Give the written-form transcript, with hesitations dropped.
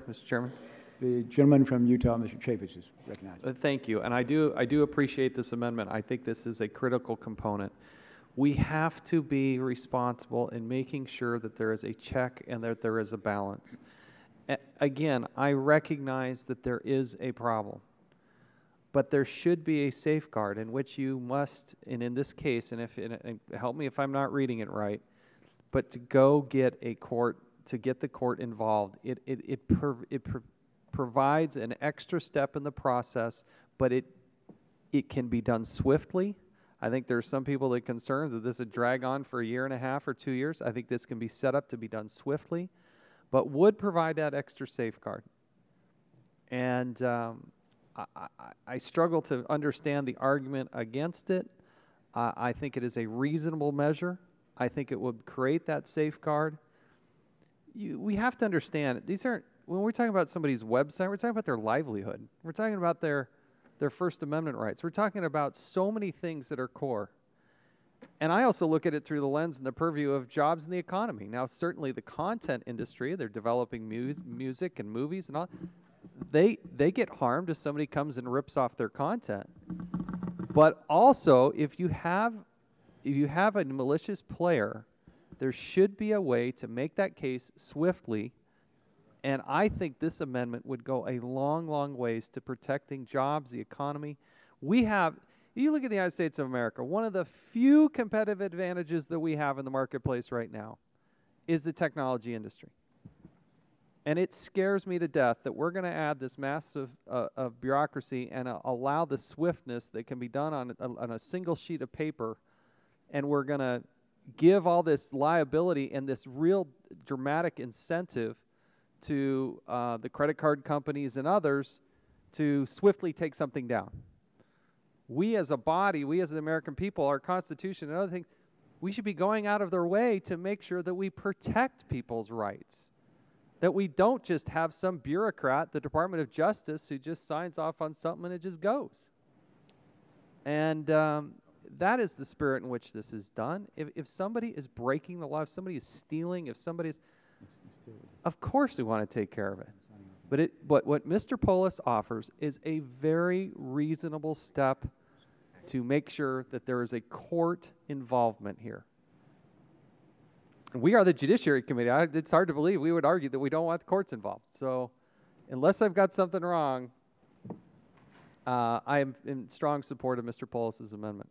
Mr. Chairman. The gentleman from Utah, Mr. Chaffetz, is recognized. Thank you, and I do appreciate this amendment. I think this is a critical component. We have to be responsible in making sure that there is a check and that there is a balance. Again, I recognize that there is a problem, but there should be a safeguard in which you must, and in this case, and help me if I'm not reading it right, but to go get a court, to get the court involved, it provides an extra step in the process, but it can be done swiftly. I think there are some people that are concerned that this would drag on for a year and a half or 2 years. I think this can be set up to be done swiftly, but would provide that extra safeguard. And I struggle to understand the argument against it. I think it is a reasonable measure. I think it would create that safeguard. We have to understand, these aren't, when we're talking about somebody's website, we're talking about their livelihood. We're talking about their First Amendment rights. We're talking about so many things that are core. And I also look at it through the lens and the purview of jobs in the economy. Now, certainly the content industry, they're developing music and movies and all, they get harmed if somebody comes and rips off their content. But also, if you have a malicious player, there should be a way to make that case swiftly. And I think this amendment would go a long, long ways to protecting jobs, the economy. We have, you look at the United States of America, one of the few competitive advantages that we have in the marketplace right now is the technology industry. And it scares me to death that we're going to add this massive of bureaucracy and allow the swiftness that can be done on a single sheet of paper, and we're going to give all this liability and this real dramatic incentive to the credit card companies and others to swiftly take something down. We as a body, we as the American people, our Constitution and other things, we should be going out of their way to make sure that we protect people's rights, that we don't just have some bureaucrat, the Department of Justice, who just signs off on something and it just goes. And that is the spirit in which this is done. If somebody is breaking the law, if somebody is stealing, if somebody's, of course we want to take care of it. But what Mr. Polis offers is a very reasonable step to make sure that there is a court involvement here. And we are the Judiciary Committee. It's hard to believe we would argue that we don't want the courts involved. So unless I've got something wrong, I am in strong support of Mr. Polis's amendment.